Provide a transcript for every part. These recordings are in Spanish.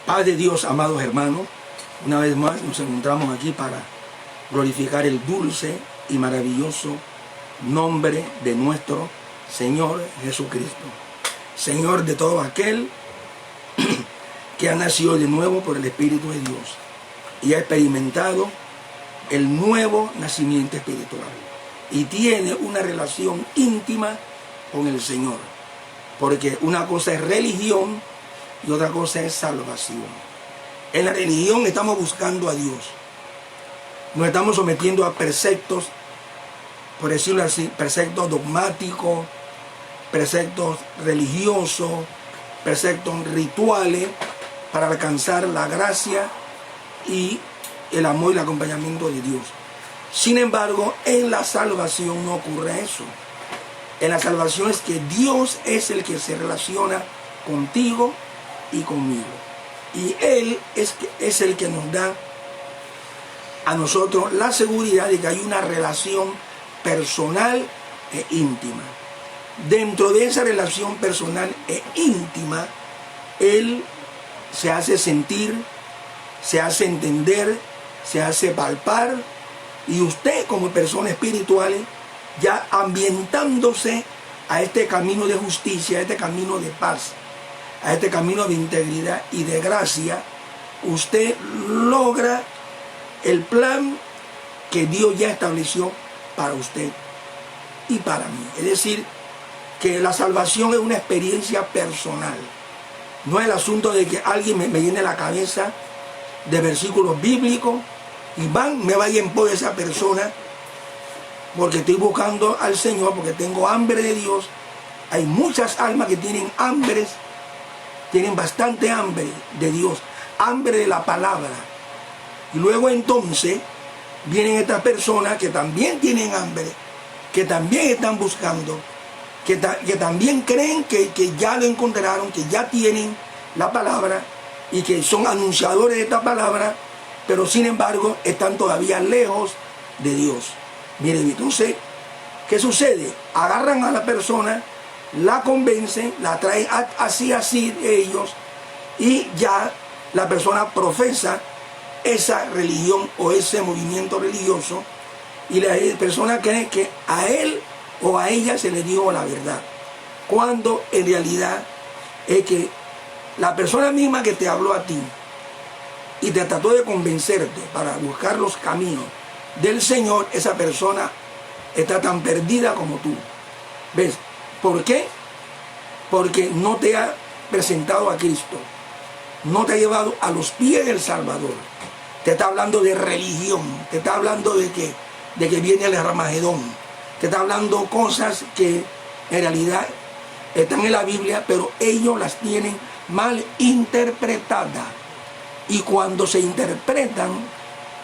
Paz de Dios, amados hermanos, una vez más nos encontramos aquí para glorificar el dulce y maravilloso nombre de nuestro Señor Jesucristo. Señor de todo aquel que ha nacido de nuevo por el Espíritu de Dios y ha experimentado el nuevo nacimiento espiritual y tiene una relación íntima con el Señor, porque una cosa es religión y otra cosa es salvación. En la religión estamos buscando a Dios, nos estamos sometiendo a preceptos, por decirlo así, preceptos dogmáticos, preceptos religiosos, preceptos rituales para alcanzar la gracia y el amor y el acompañamiento de Dios. Sin embargo, en la salvación no ocurre eso. En la salvación es que Dios es el que se relaciona contigo y conmigo. Y Él es el que nos da a nosotros la seguridad de que hay una relación personal e íntima. Dentro de esa relación personal e íntima, Él se hace sentir, se hace entender, se hace palpar, y usted como persona espiritual, ya ambientándose a este camino de justicia, a este camino de paz, a este camino de integridad y de gracia, usted logra el plan que Dios ya estableció para usted y para mí. Es decir, que la salvación es una experiencia personal. No es el asunto de que alguien me llene la cabeza de versículos bíblicos y me vaya en pos de esa persona porque estoy buscando al Señor, porque tengo hambre de Dios. Hay muchas almas que tienen hambre, tienen bastante hambre de Dios, hambre de la palabra. Y luego entonces vienen estas personas que también tienen hambre, que también están buscando, que también creen que ya lo encontraron, que ya tienen la palabra y que son anunciadores de esta palabra, pero sin embargo están todavía lejos de Dios. Miren, entonces, ¿qué sucede? Agarran a la persona, la convencen, la traen así ellos, y ya la persona profesa esa religión o ese movimiento religioso, y la persona cree que a él o a ella se le dijo la verdad, cuando en realidad es que la persona misma que te habló a ti y te trató de convencerte para buscar los caminos del Señor, esa persona está tan perdida como tú. ¿Ves? ¿Por qué? Porque no te ha presentado a Cristo, no te ha llevado a los pies del Salvador. Te está hablando de religión, te está hablando de que viene el Armagedón, te está hablando cosas que en realidad están en la Biblia, pero ellos las tienen mal interpretadas. Y cuando se interpretan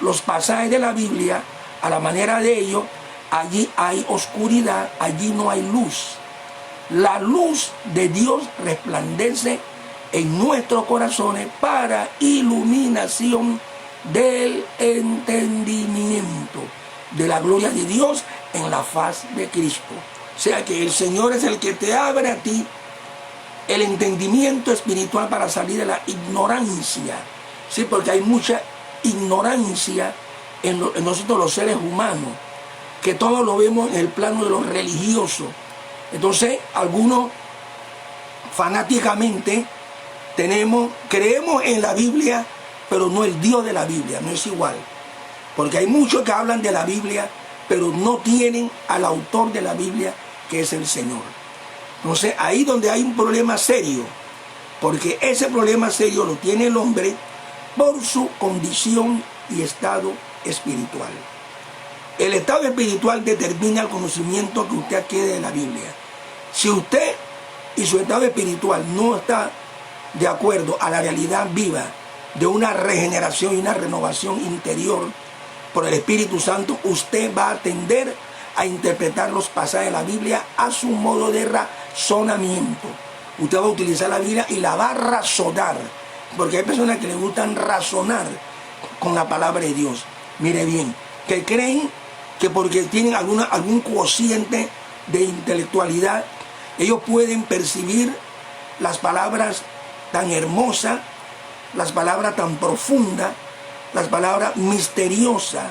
los pasajes de la Biblia a la manera de ellos, allí hay oscuridad, allí no hay luz. La luz de Dios resplandece en nuestros corazones para iluminación del entendimiento de la gloria de Dios en la faz de Cristo. O sea que el Señor es el que te abre a ti el entendimiento espiritual para salir de la ignorancia. Sí, porque hay mucha ignorancia en nosotros los seres humanos, que todo lo vemos en el plano de lo religioso. Entonces, algunos fanáticamente creemos en la Biblia, pero no el Dios de la Biblia, no es igual. Porque hay muchos que hablan de la Biblia, pero no tienen al autor de la Biblia, que es el Señor. Entonces, ahí donde hay un problema serio, porque ese problema serio lo tiene el hombre por su condición y estado espiritual. El estado espiritual determina el conocimiento que usted adquiere de la Biblia. Si usted y su estado espiritual no está de acuerdo a la realidad viva de una regeneración y una renovación interior por el Espíritu Santo, usted va a tender a interpretar los pasajes de la Biblia a su modo de razonamiento. Usted va a utilizar la Biblia y la va a razonar, porque hay personas que les gustan razonar con la palabra de Dios. Mire bien, que creen que porque tienen algún cociente de intelectualidad, ellos pueden percibir las palabras tan hermosas las palabras tan profundas, las palabras misteriosas,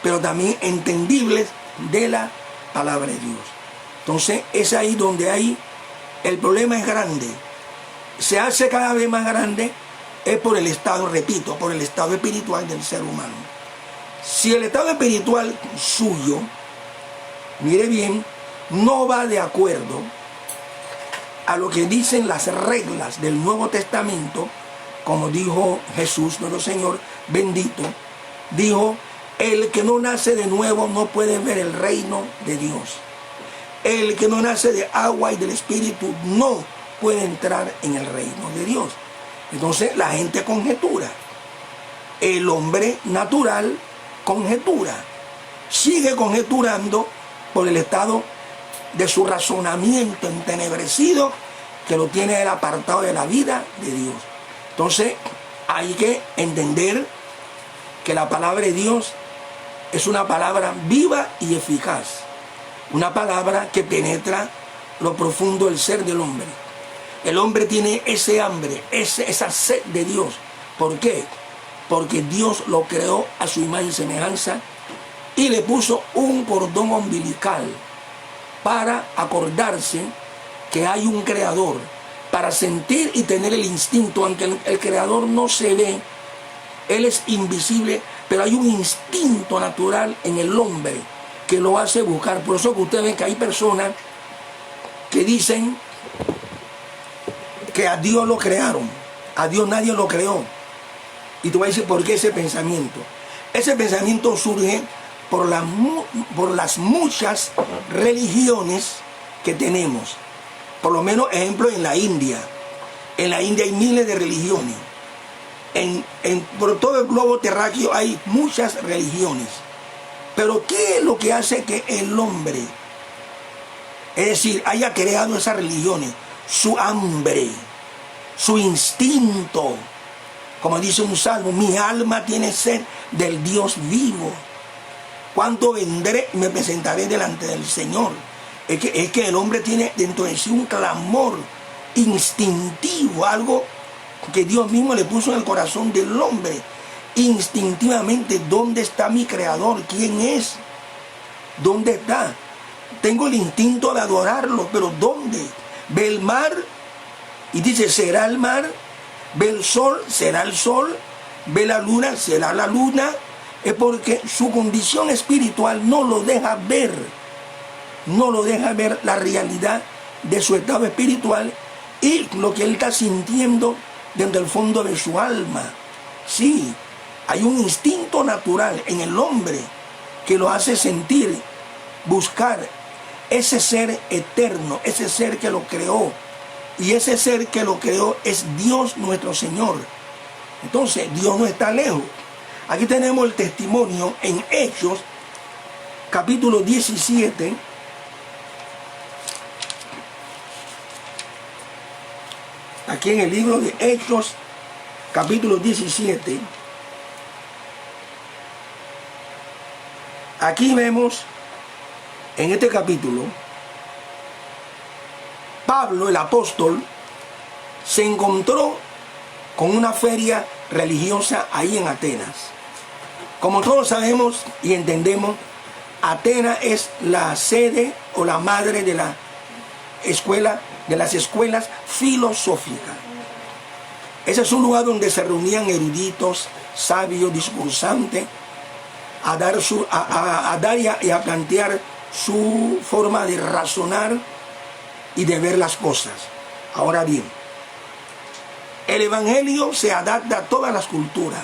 pero también entendibles de la palabra de Dios. Entonces es ahí donde el problema es grande. Se hace cada vez más grande, es por el estado, repito, por el estado espiritual del ser humano. Si el estado espiritual suyo, mire bien, no va de acuerdo a lo que dicen las reglas del Nuevo Testamento, como dijo Jesús, nuestro Señor bendito, dijo: el que no nace de nuevo no puede ver el reino de Dios. El que no nace de agua y del Espíritu no puede entrar en el reino de Dios. Entonces la gente conjetura. El hombre natural conjetura. Sigue conjeturando por el estado de su razonamiento entenebrecido que lo tiene el apartado de la vida de Dios. Entonces hay que entender que la palabra de Dios es una palabra viva y eficaz, una palabra que penetra lo profundo del ser del hombre. El hombre tiene ese hambre, esa sed de Dios. ¿Por qué? Porque Dios lo creó a su imagen y semejanza y le puso un cordón umbilical para acordarse que hay un creador, para sentir y tener el instinto, aunque el creador no se ve, él es invisible, pero hay un instinto natural en el hombre que lo hace buscar. Por eso que ustedes ven que hay personas que dicen que a Dios lo crearon, a Dios nadie lo creó. Y tú vas a decir, ¿por qué ese pensamiento? Ese pensamiento surge por las muchas religiones que tenemos. Por lo menos, ejemplo, en la India. En la India hay miles de religiones. Por todo el globo terráqueo hay muchas religiones. Pero ¿qué es lo que hace que el hombre, es decir, haya creado esas religiones? Su hambre, su instinto. Como dice un salmo: mi alma tiene sed del Dios vivo. ¿Cuándo vendré? Me presentaré delante del Señor. Es que el hombre tiene dentro de sí un clamor instintivo, algo que Dios mismo le puso en el corazón del hombre. Instintivamente, ¿dónde está mi creador? ¿Quién es? ¿Dónde está? Tengo el instinto de adorarlo, pero ¿dónde? Ve el mar y dice: será el mar. Ve el sol, será el sol. Ve la luna, será la luna. Es porque su condición espiritual no lo deja ver. No lo deja ver la realidad de su estado espiritual y lo que él está sintiendo desde el fondo de su alma. Sí, hay un instinto natural en el hombre que lo hace sentir, buscar ese ser eterno, ese ser que lo creó. Y ese ser que lo creó es Dios nuestro Señor. Entonces, Dios no está lejos. Aquí tenemos el testimonio en Hechos, capítulo 17. Aquí en el libro de Hechos, capítulo 17. Aquí vemos, en este capítulo, Pablo, el apóstol, se encontró con una feria religiosa ahí en Atenas. Como todos sabemos y entendemos, Atenas es la sede o la madre de la escuela, de las escuelas filosóficas. Ese es un lugar donde se reunían eruditos, sabios, discursantes, a dar y a plantear su forma de razonar y de ver las cosas. Ahora bien, el Evangelio se adapta a todas las culturas.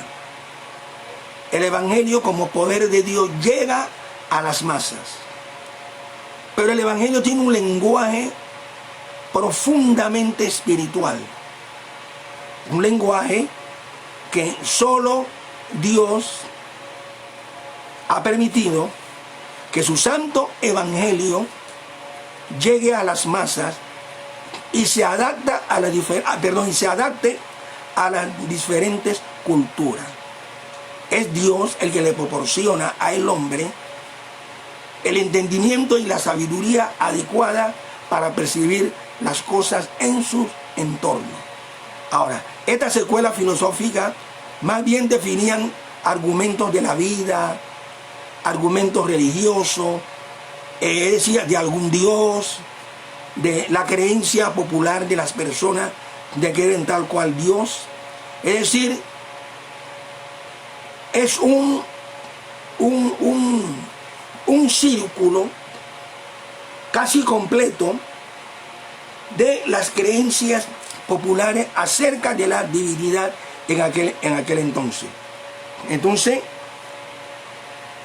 El Evangelio, como poder de Dios, llega a las masas. Pero el Evangelio tiene un lenguaje profundamente espiritual. Un lenguaje que solo Dios ha permitido que su santo Evangelio llegue a las masas y se adapta a se adapte a las diferentes culturas. Es Dios el que le proporciona al hombre el entendimiento y la sabiduría adecuada para percibir las cosas en su entorno. Ahora, estas escuelas filosóficas más bien definían argumentos de la vida, argumentos religiosos, es decir, de algún Dios, de la creencia popular de las personas de que eran tal cual Dios. Es decir, es un círculo casi completo de las creencias populares acerca de la divinidad en aquel entonces. Entonces,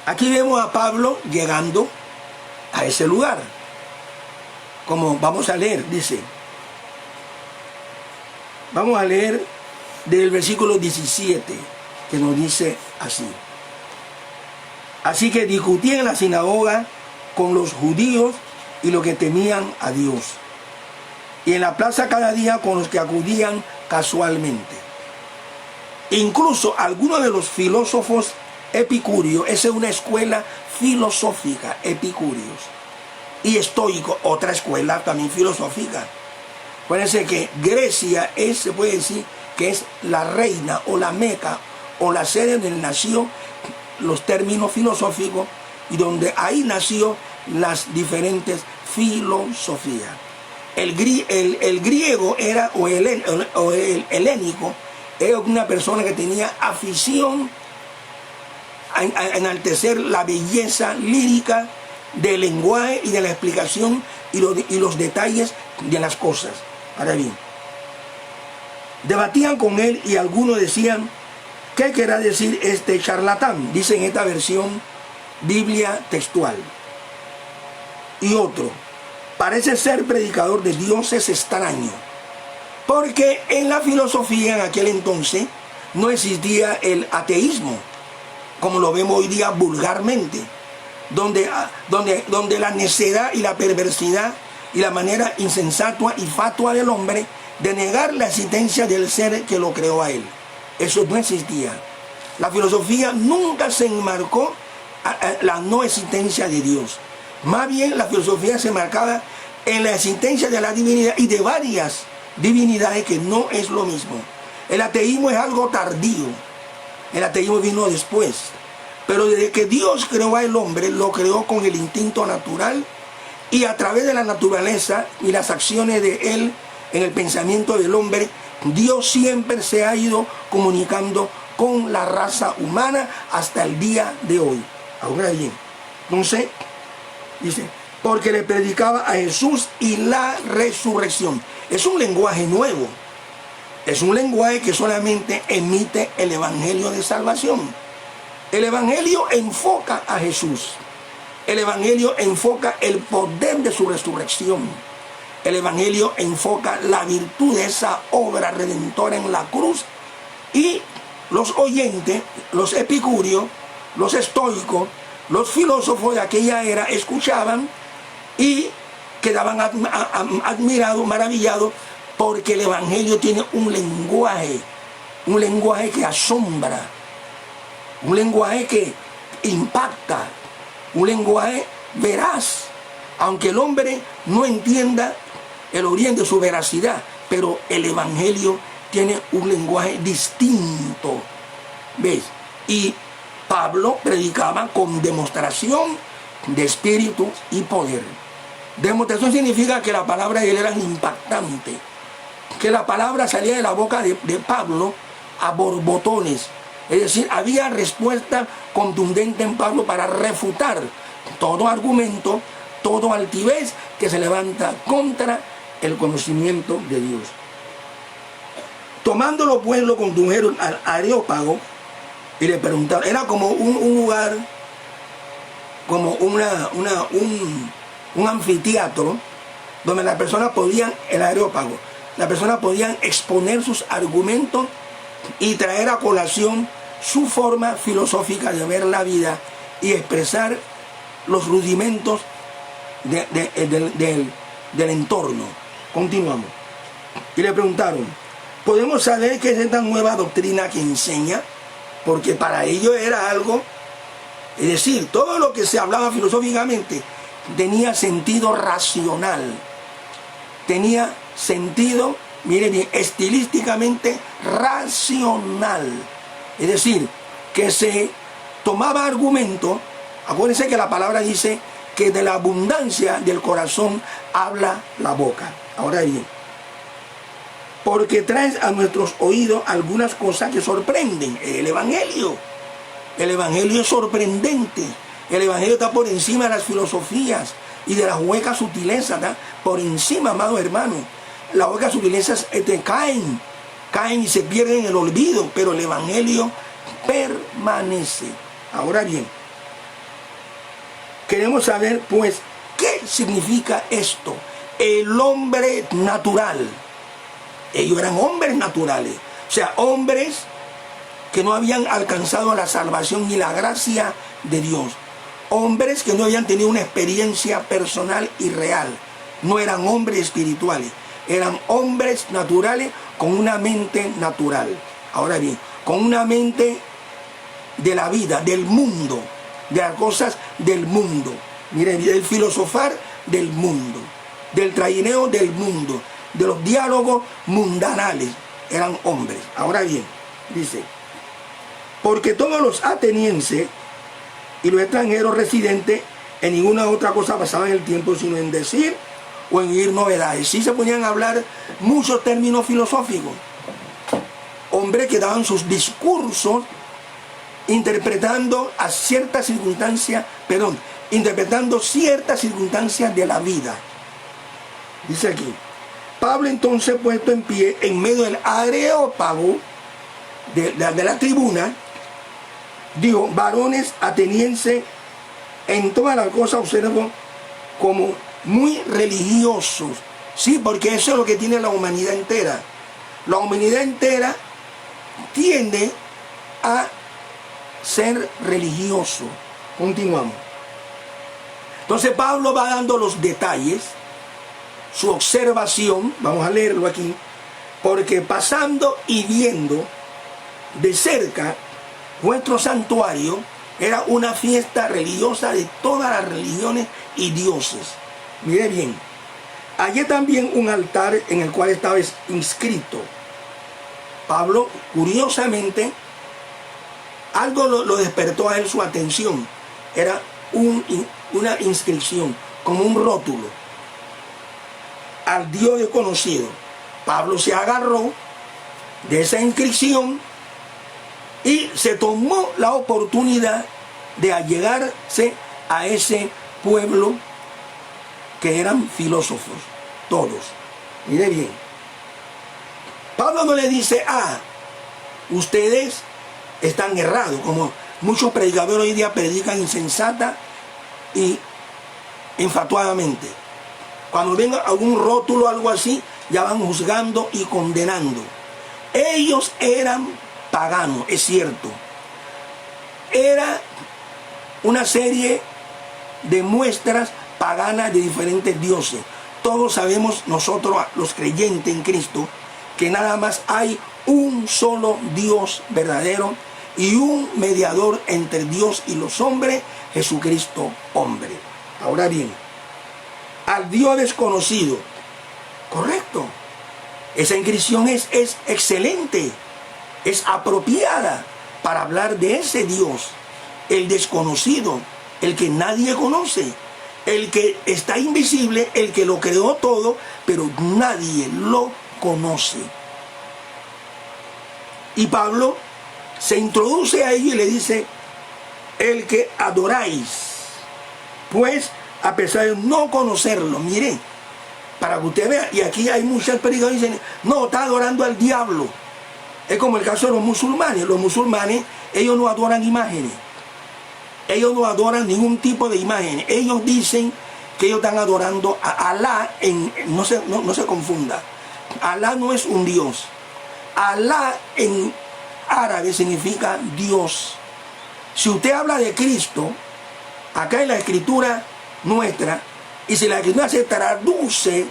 aquí vemos a Pablo llegando a ese lugar. Como vamos a leer, dice, vamos a leer del versículo 17, que nos dice así. Así que discutía en la sinagoga con los judíos y los que temían a Dios, y en la plaza cada día con los que acudían casualmente. Incluso algunos de los filósofos epicúreos, esa es una escuela filosófica, epicúreos, y estoicos, otra escuela también filosófica. Acuérdense que Grecia se puede decir que es la reina o la meca o la sede donde nació los términos filosóficos y donde ahí nació las diferentes filosofías. El griego era, o el helénico, era una persona que tenía afición a enaltecer la belleza lírica del lenguaje y de la explicación y los detalles de las cosas. Ahora bien, debatían con él y algunos decían, ¿qué querrá decir este charlatán? Dice en esta versión Biblia textual. Y otro, parece ser predicador de dioses extraños, porque en la filosofía en aquel entonces no existía el ateísmo, como lo vemos hoy día vulgarmente, donde la necedad y la perversidad y la manera insensata y fatua del hombre de negar la existencia del ser que lo creó a él. Eso no existía. La filosofía nunca se enmarcó a la no existencia de Dios. Más bien la filosofía se marcaba en la existencia de la divinidad y de varias divinidades, que no es lo mismo. El ateísmo es algo tardío. El ateísmo vino después. Pero desde que Dios creó al hombre, lo creó con el instinto natural, y a través de la naturaleza y las acciones de él en el pensamiento del hombre, Dios siempre se ha ido comunicando con la raza humana hasta el día de hoy. Ahora bien, entonces, dice, porque le predicaba a Jesús y la resurrección. Es un lenguaje nuevo. Es un lenguaje que solamente emite el evangelio de salvación. El evangelio enfoca a Jesús. El evangelio enfoca el poder de su resurrección. El evangelio enfoca la virtud de esa obra redentora en la cruz. Y los oyentes, los epicúreos, los estoicos, los filósofos de aquella era escuchaban y quedaban admirados, maravillados, porque el evangelio tiene un lenguaje que asombra, un lenguaje que impacta, un lenguaje veraz, aunque el hombre no entienda el origen de su veracidad, pero el evangelio tiene un lenguaje distinto, ¿ves? Y Pablo predicaba con demostración de espíritu y poder. Demostración significa que la palabra de él era impactante, que la palabra salía de la boca de Pablo a borbotones. Es decir, había respuesta contundente en Pablo para refutar todo argumento, todo altivez que se levanta contra el conocimiento de Dios. Tomándolo pues lo condujeron al Areópago y le preguntaron, era como un lugar, como un anfiteatro donde las personas podían, el Areópago, las personas podían exponer sus argumentos y traer a colación su forma filosófica de ver la vida y expresar los rudimentos del entorno. Continuamos. Y le preguntaron, ¿podemos saber qué es esta nueva doctrina que enseña? Porque para ellos era algo, es decir, todo lo que se hablaba filosóficamente tenía sentido racional, tenía sentido mire bien, estilísticamente racional. Es decir, que se tomaba argumento. Acuérdense que la palabra dice que de la abundancia del corazón habla la boca. Ahora bien, porque traes a nuestros oídos algunas cosas que sorprenden. El Evangelio es sorprendente. El Evangelio está por encima de las filosofías y de las huecas sutilezas, ¿tá? Por encima, amados hermanos. Las huecas sutilezas caen y se pierden en el olvido, pero el Evangelio permanece. Ahora bien, queremos saber, pues, ¿qué significa esto? El hombre natural. Ellos eran hombres naturales, o sea, hombres que no habían alcanzado la salvación ni la gracia de Dios. Hombres que no habían tenido una experiencia personal y real. No eran hombres espirituales, eran hombres naturales con una mente natural. Ahora bien, con una mente de la vida, del mundo, de las cosas del mundo. Miren, del filosofar del mundo, del traineo del mundo, de los diálogos mundanales. Eran hombres. Ahora bien, dice, porque todos los atenienses y los extranjeros residentes en ninguna otra cosa pasaban el tiempo sino en decir o en oír novedades. Sí se ponían a hablar muchos términos filosóficos. Hombres que daban sus discursos interpretando ciertas circunstancias de la vida. Dice aquí, Pablo entonces puesto en pie en medio del areópago de la tribuna, dijo, varones atenienses, en todas las cosas observo como muy religiosos. Sí, porque eso es lo que tiene la humanidad entera. La humanidad entera tiende a ser religioso. Continuamos. Entonces Pablo va dando los detalles, su observación, vamos a leerlo aquí, porque pasando y viendo de cerca nuestro santuario era una fiesta religiosa de todas las religiones y dioses. Mire bien, hallé también un altar en el cual estaba inscrito. Pablo, curiosamente, algo lo despertó a él su atención. Era una inscripción, como un rótulo, al Dios desconocido. Pablo se agarró de esa inscripción y se tomó la oportunidad de allegarse a ese pueblo que eran filósofos, todos. Mire bien, Pablo no le dice, ustedes están errados, como muchos predicadores hoy día predican insensata y enfatuadamente. Cuando venga algún rótulo o algo así, ya van juzgando y condenando. Ellos eran paganos, es cierto. Era una serie de muestras paganas de diferentes dioses. Todos sabemos, nosotros los creyentes en Cristo, que nada más hay un solo Dios verdadero y un mediador entre Dios y los hombres, Jesucristo hombre. Ahora bien, al Dios desconocido, correcto, esa inscripción es excelente, es apropiada para hablar de ese Dios, el desconocido, el que nadie conoce, el que está invisible, el que lo creó todo, pero nadie lo conoce. Y Pablo se introduce a ello y le dice, el que adoráis, pues a pesar de no conocerlo, mire, para que usted vea, y aquí hay muchas predicadores que dicen, no, está adorando al diablo. Es como el caso de los musulmanes. Los musulmanes, ellos no adoran imágenes. Ellos no adoran ningún tipo de imágenes. Ellos dicen que ellos están adorando a Alá, no se confunda. Alá no es un Dios. Alá en árabe significa Dios. Si usted habla de Cristo, acá en la escritura nuestra, y si la escritura se traduce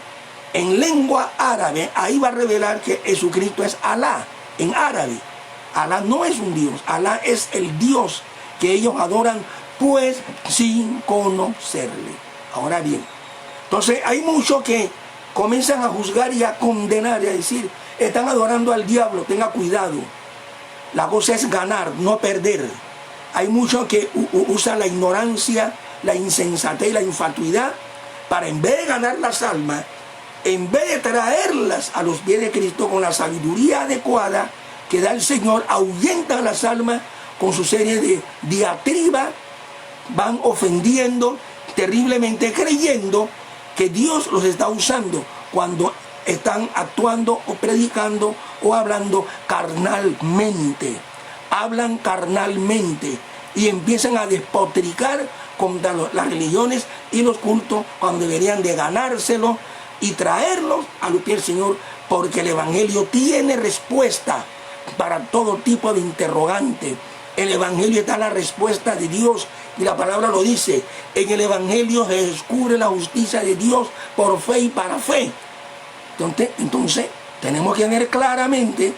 en lengua árabe, ahí va a revelar que Jesucristo es Alá en árabe. Alá no es un Dios, Alá es el Dios que ellos adoran, pues sin conocerle. Ahora bien, entonces hay muchos que comienzan a juzgar y a condenar y a decir, están adorando al diablo, tenga cuidado. La cosa es ganar, no perder. Hay muchos que usan la ignorancia, la insensatez y la infatuidad para, en vez de ganar las almas, en vez de traerlas a los pies de Cristo con la sabiduría adecuada que da el Señor, ahuyentan las almas con su serie de diatribas, van ofendiendo terriblemente, creyendo que Dios los está usando cuando están actuando o predicando o hablando carnalmente. Hablan carnalmente y empiezan a despotricar contra las religiones y los cultos cuando deberían de ganárselo y traerlos a los pies del Señor, porque el Evangelio tiene respuesta para todo tipo de interrogante. El Evangelio está la respuesta de Dios y la palabra lo dice. En el Evangelio se descubre la justicia de Dios por fe y para fe. Entonces tenemos que ver claramente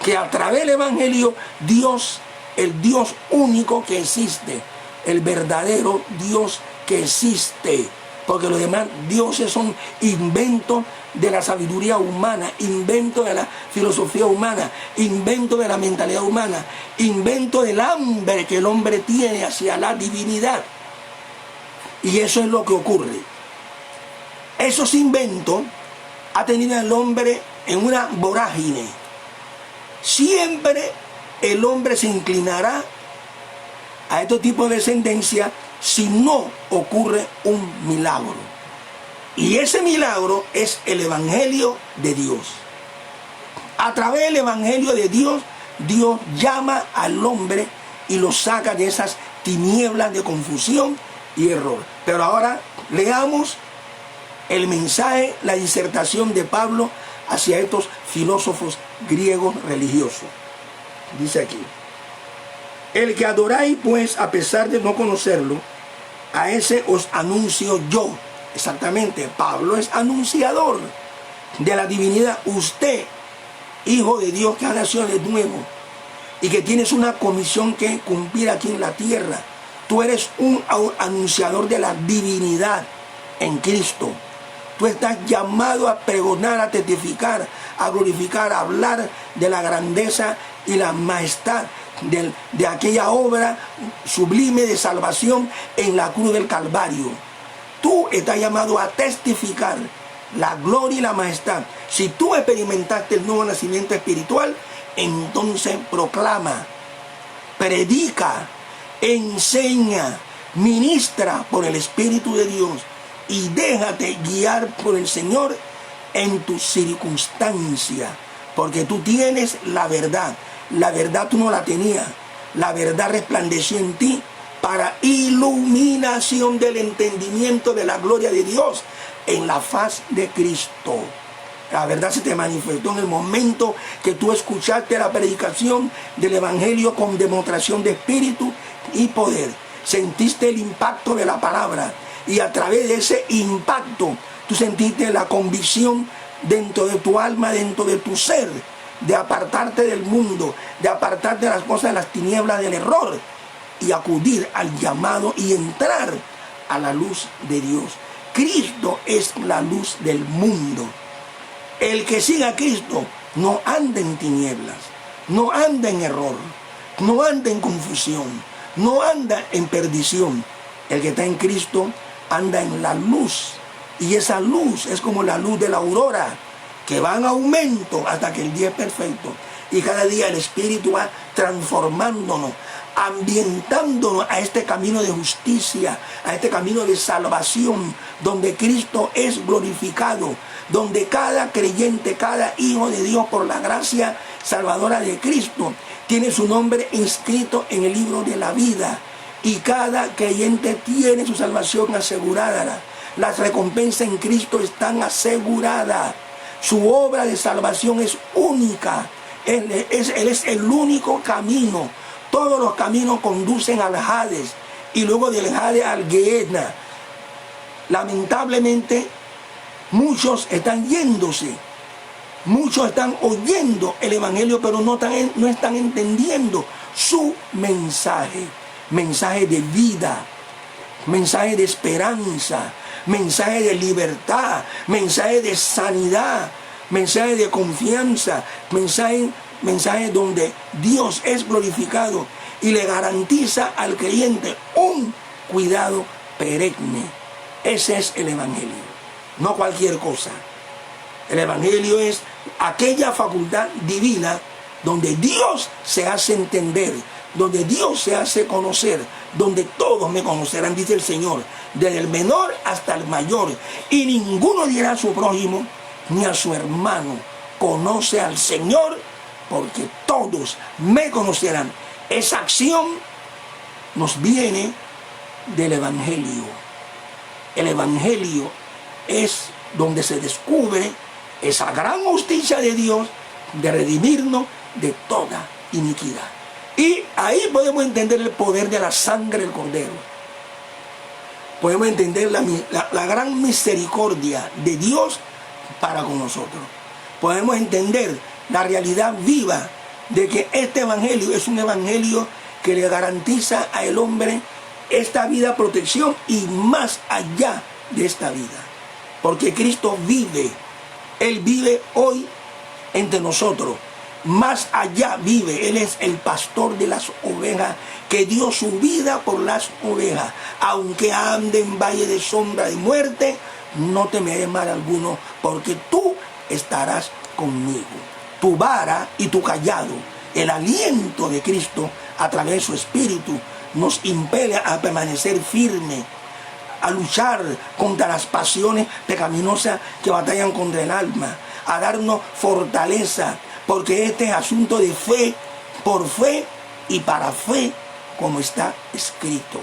que a través del Evangelio Dios, el Dios único que existe, el verdadero Dios que existe, porque los demás dioses son inventos de la sabiduría humana, invento de la filosofía humana, invento de la mentalidad humana, invento del hambre que el hombre tiene hacia la divinidad. Y eso es lo que ocurre. Esos inventos ha tenido el hombre en una vorágine. Siempre el hombre se inclinará a este tipo de descendencia si no ocurre un milagro. Y ese milagro es el Evangelio de Dios. A través del Evangelio de Dios, Dios llama al hombre y lo saca de esas tinieblas de confusión y error. Pero ahora leamos el mensaje, la disertación de Pablo hacia estos filósofos griegos religiosos. Dice aquí: el que adoráis pues a pesar de no conocerlo, a ese os anuncio yo. Exactamente, Pablo es anunciador de la divinidad. Usted, hijo de Dios que ha nacido de nuevo y que tienes una comisión que cumplir aquí en la tierra, tú eres un anunciador de la divinidad en Cristo. Tú estás llamado a pregonar, a testificar, a glorificar, a hablar de la grandeza y la majestad de aquella obra sublime de salvación en la cruz del Calvario. Tú estás llamado a testificar la gloria y la majestad. Si tú experimentaste el nuevo nacimiento espiritual, entonces proclama, predica, enseña, ministra por el Espíritu de Dios y déjate guiar por el Señor en tus circunstancias, porque tú tienes la verdad. La verdad tú no la tenías. La verdad resplandeció en ti para iluminación del entendimiento de la gloria de Dios en la faz de Cristo. La verdad se te manifestó en el momento que tú escuchaste la predicación del Evangelio con demostración de espíritu y poder. Sentiste el impacto de la palabra y a través de ese impacto tú sentiste la convicción dentro de tu alma, dentro de tu ser, de apartarte del mundo, de apartarte de las cosas de las tinieblas del error y acudir al llamado y entrar a la luz de Dios. Cristo es la luz del mundo. El que siga a Cristo no anda en tinieblas, no anda en error, no anda en confusión, no anda en perdición. El que está en Cristo anda en la luz, y esa luz es como la luz de la aurora, que va en aumento hasta que el día es perfecto. Y cada día el Espíritu va transformándonos, ambientándonos a este camino de justicia, a este camino de salvación, donde Cristo es glorificado, donde cada creyente, cada hijo de Dios por la gracia salvadora de Cristo, tiene su nombre inscrito en el libro de la vida. Y cada creyente tiene su salvación asegurada. Las recompensas en Cristo están aseguradas. Su obra de salvación es única. Él es el único camino. Todos los caminos conducen al Hades y luego del Hades al Gehenna. Lamentablemente, muchos están yéndose. Muchos están oyendo el Evangelio, pero no están entendiendo su mensaje. Mensaje de vida, mensaje de esperanza, mensaje de libertad, mensaje de sanidad, mensaje de confianza, mensaje donde Dios es glorificado y le garantiza al creyente un cuidado perenne. Ese es el Evangelio, no cualquier cosa. El Evangelio es aquella facultad divina donde Dios se hace entender, donde Dios se hace conocer, donde todos me conocerán, dice el Señor, desde el menor hasta el mayor, y ninguno dirá a su prójimo ni a su hermano, conoce al Señor, porque todos me conocerán. Esa acción nos viene del Evangelio. El Evangelio es donde se descubre esa gran justicia de Dios de redimirnos de toda iniquidad. Y ahí podemos entender el poder de la sangre del Cordero. Podemos entender la gran misericordia de Dios para con nosotros. Podemos entender la realidad viva de que este Evangelio es un Evangelio que le garantiza al hombre esta vida, protección y más allá de esta vida. Porque Cristo vive. Él vive hoy entre nosotros. Más allá vive. Él es el pastor de las ovejas que dio su vida por las ovejas. Aunque ande en valle de sombra de muerte, no temeré mal alguno, porque tú estarás conmigo. Tu vara y tu cayado, el aliento de Cristo a través de su Espíritu, nos impele a permanecer firme, a luchar contra las pasiones pecaminosas que batallan contra el alma, a darnos fortaleza, porque este es asunto de fe, por fe y para fe, como está escrito.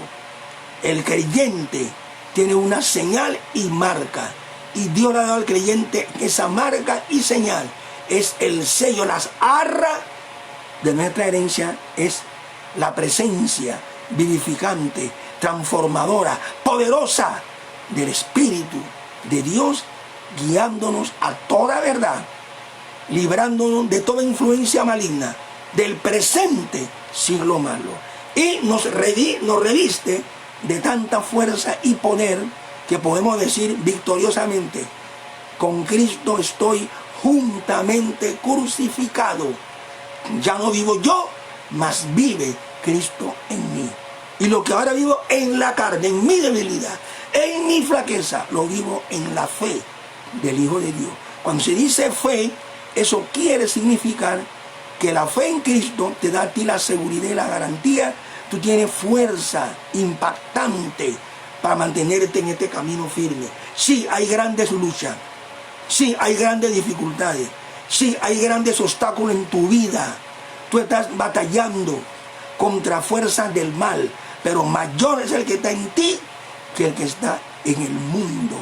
El creyente tiene una señal y marca, y Dios le ha dado al creyente esa marca y señal. Es el sello, las arras de nuestra herencia, es la presencia vivificante, transformadora, poderosa del Espíritu de Dios, guiándonos a toda verdad, librándonos de toda influencia maligna del presente siglo malo, y nos reviste de tanta fuerza y poder que podemos decir victoriosamente: con Cristo estoy juntamente crucificado. Ya no vivo yo, mas vive Cristo en mí. Y lo que ahora vivo en la carne, en mi debilidad, en mi flaqueza, lo vivo en la fe del Hijo de Dios. Cuando se dice fe, eso quiere significar que la fe en Cristo te da a ti la seguridad y la garantía. Tú tienes fuerza impactante para mantenerte en este camino firme. Sí, hay grandes luchas. Sí, hay grandes dificultades. Sí, hay grandes obstáculos en tu vida. Tú estás batallando contra fuerzas del mal, pero mayor es el que está en ti que el que está en el mundo.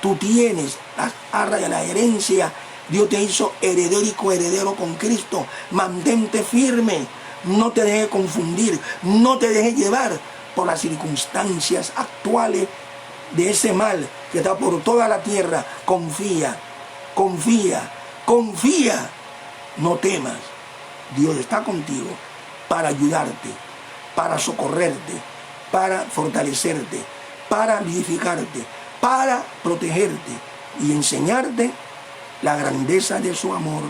Tú tienes las arras de la herencia. Dios te hizo heredero y coheredero con Cristo. Mantente firme. No te dejes confundir. No te dejes llevar por las circunstancias actuales de ese mal que está por toda la tierra. Confía, confía, confía. No temas. Dios está contigo para ayudarte, para socorrerte, para fortalecerte, para vivificarte, para protegerte y enseñarte la grandeza de su amor,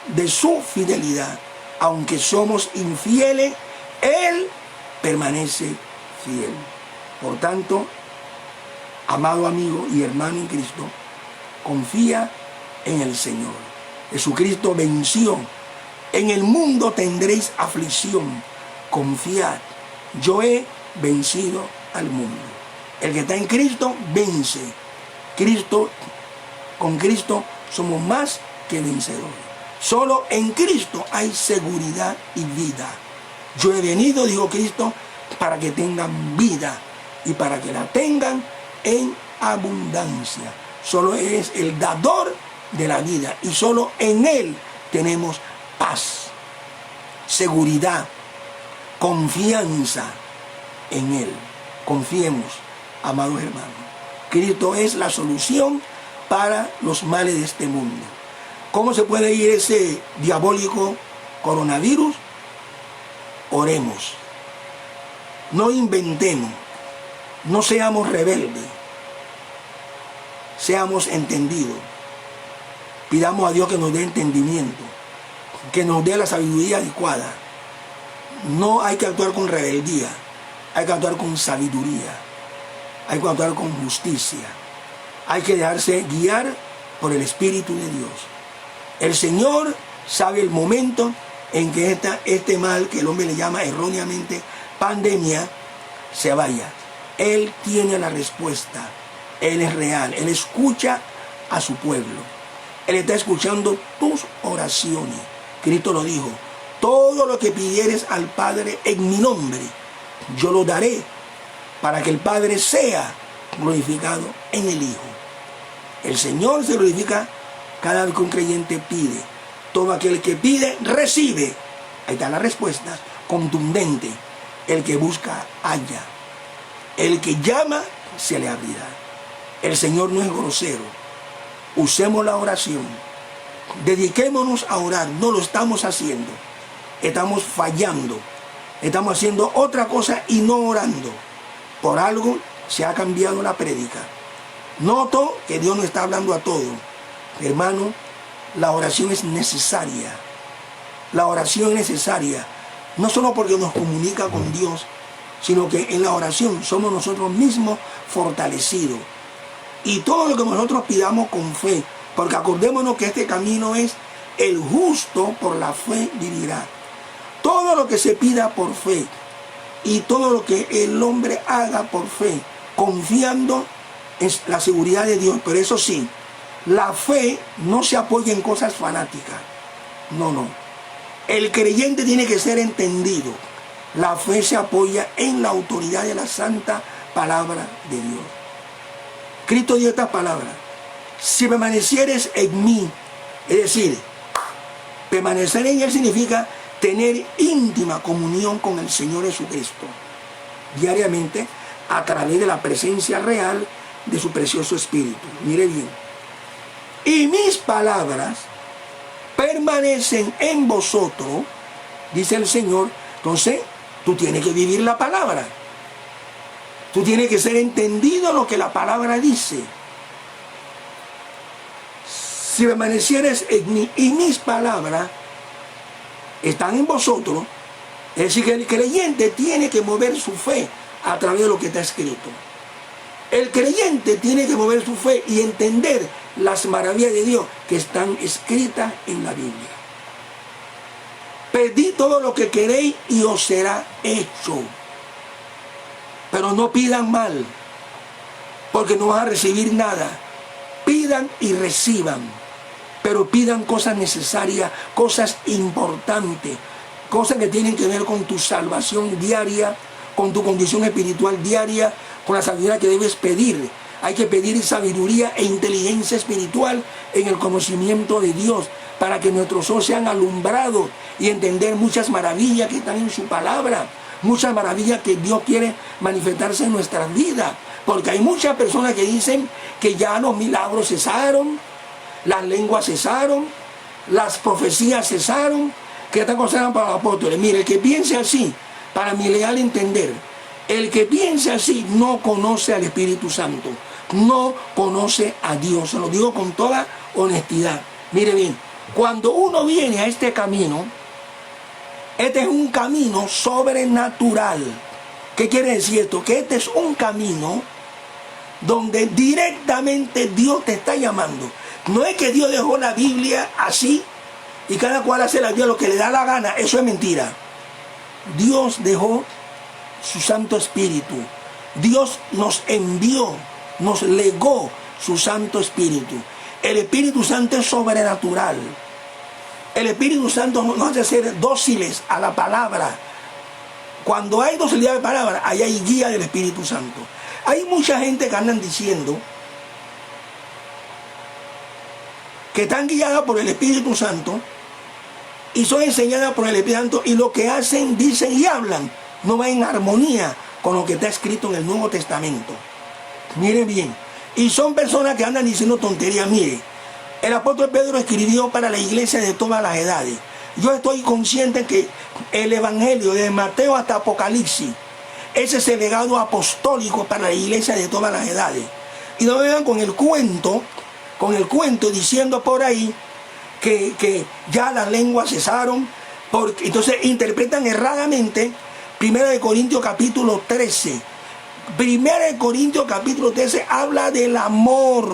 de su fidelidad. Aunque somos infieles, Él permanece fiel. Por tanto, amado amigo y hermano en Cristo, confía en el Señor. Jesucristo venció. En el mundo tendréis aflicción. Confiad, yo he vencido al mundo. El que está en Cristo vence. Con Cristo somos más que vencedores. Solo en Cristo hay seguridad y vida. Yo he venido, dijo Cristo, para que tengan vida y para que la tengan en abundancia. Solo es el dador de la vida y solo en Él tenemos paz, seguridad, confianza en Él. Confiemos, amados hermanos. Cristo es la solución para los males de este mundo. ¿Cómo se puede ir ese diabólico coronavirus? Oremos. No inventemos. No seamos rebeldes. seamos entendidos. Pidamos a Dios que nos dé entendimiento, que nos dé la sabiduría adecuada. No hay que actuar con rebeldía, hay que actuar con sabiduría, hay que actuar con justicia. Hay que dejarse guiar por el Espíritu de Dios. El Señor sabe el momento en que este mal, que el hombre le llama erróneamente pandemia, se vaya. Él tiene la respuesta. Él es real. Él escucha a su pueblo. Él está escuchando tus oraciones. Cristo lo dijo: todo lo que pidieres al Padre en mi nombre, yo lo daré, para que el Padre sea glorificado en el Hijo. El Señor se glorifica cada vez que un creyente pide. Todo aquel que pide, recibe. Ahí está la respuesta contundente. El que busca, halla. El que llama, se le abrirá. El Señor no es grosero. Usemos la oración. Dediquémonos a orar. No lo estamos haciendo. Estamos fallando. Estamos haciendo otra cosa y no orando. Por algo se ha cambiado la prédica. Noto que Dios no está hablando a todo. Hermano, la oración es necesaria. La oración es necesaria. No solo porque nos comunica con Dios, sino que en la oración somos nosotros mismos fortalecidos. Y todo lo que nosotros pidamos con fe, porque acordémonos que este camino es: el justo por la fe vivirá. Todo lo que se pida por fe y todo lo que el hombre haga por fe, confiando en la seguridad de Dios. Pero eso sí, la fe no se apoya en cosas fanáticas. No. El creyente tiene que ser entendido. La fe se apoya en la autoridad de la santa palabra de Dios. Cristo dio estas palabras: si permanecieres en mí, es decir, permanecer en Él significa tener íntima comunión con el Señor Jesucristo diariamente a través de la presencia real de su precioso Espíritu. Mire bien: y mis palabras permanecen en vosotros, dice el Señor. Entonces, tú tienes que vivir la palabra. Tú tienes que ser entendido lo que la palabra dice. Si permanecieres en mí y mis palabras están en vosotros, es decir, que el creyente tiene que mover su fe a través de lo que está escrito. El creyente tiene que mover su fe y entender las maravillas de Dios que están escritas en la Biblia. Pedid todo lo que queréis y os será hecho. Pero no pidan mal, porque no van a recibir nada. Pidan y reciban, pero pidan cosas necesarias, cosas importantes, cosas que tienen que ver con tu salvación diaria, con tu condición espiritual diaria, con la sabiduría que debes pedir. Hay que pedir sabiduría e inteligencia espiritual en el conocimiento de Dios, para que nuestros ojos sean alumbrados y entender muchas maravillas que están en su palabra, muchas maravillas que Dios quiere manifestarse en nuestras vidas. Porque hay muchas personas que dicen que ya los milagros cesaron, las lenguas cesaron, las profecías cesaron, que estas cosas eran para los apóstoles. Mire, el que piense así, para mi leal entender, el que piense así no conoce al Espíritu Santo, no conoce a Dios. Se lo digo con toda honestidad. Mire bien, cuando uno viene a este camino, este es un camino sobrenatural. ¿Qué quiere decir esto? Que este es un camino donde directamente Dios te está llamando. No es que Dios dejó la Biblia así y cada cual hace la Biblia lo que le da la gana. Eso es mentira. Dios dejó su Santo Espíritu. Dios nos envió, nos legó su Santo Espíritu. El Espíritu Santo es sobrenatural. El Espíritu Santo nos hace ser dóciles a la palabra. Cuando hay docilidad de palabra, ahí hay guía del Espíritu Santo. Hay mucha gente que andan diciendo que están guiadas por el Espíritu Santo y son enseñadas por el Espíritu Santo, y lo que hacen, dicen y hablan no va en armonía con lo que está escrito en el Nuevo Testamento. Miren bien, y son personas que andan diciendo tonterías. Mire, el apóstol Pedro escribió para la iglesia de todas las edades. Yo estoy consciente que el Evangelio de Mateo hasta Apocalipsis, ese es el legado apostólico para la iglesia de todas las edades. Y no vengan con el cuento diciendo por ahí que ya las lenguas cesaron, porque entonces interpretan erradamente 1 Corintios capítulo 13. 1 Corintios capítulo 13 habla del amor.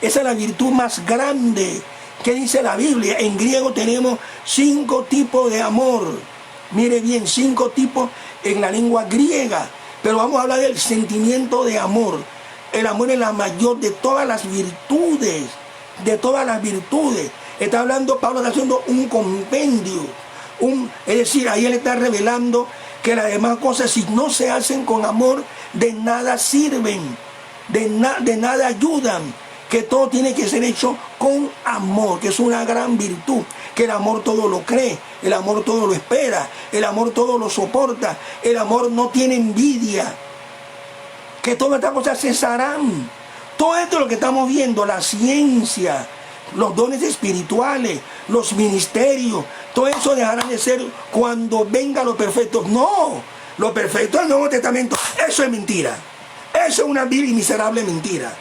Esa es la virtud más grande que dice la Biblia. En griego tenemos 5 tipos de amor. Mire bien, 5 tipos en la lengua griega. Pero vamos a hablar del sentimiento de amor. El amor es la mayor de todas las virtudes. De todas las virtudes. Está hablando, Pablo está haciendo un compendio. Es decir, ahí él está revelando que las demás cosas, si no se hacen con amor, de nada sirven, de nada ayudan, que todo tiene que ser hecho con amor, que es una gran virtud, que el amor todo lo cree, el amor todo lo espera, el amor todo lo soporta, el amor no tiene envidia, que todas estas cosas cesarán. Todo esto es lo que estamos viendo, la ciencia, los dones espirituales, los ministerios, todo eso dejará de ser cuando venga lo perfecto. No, lo perfecto del Nuevo Testamento, eso es mentira. Eso es una vil y miserable mentira.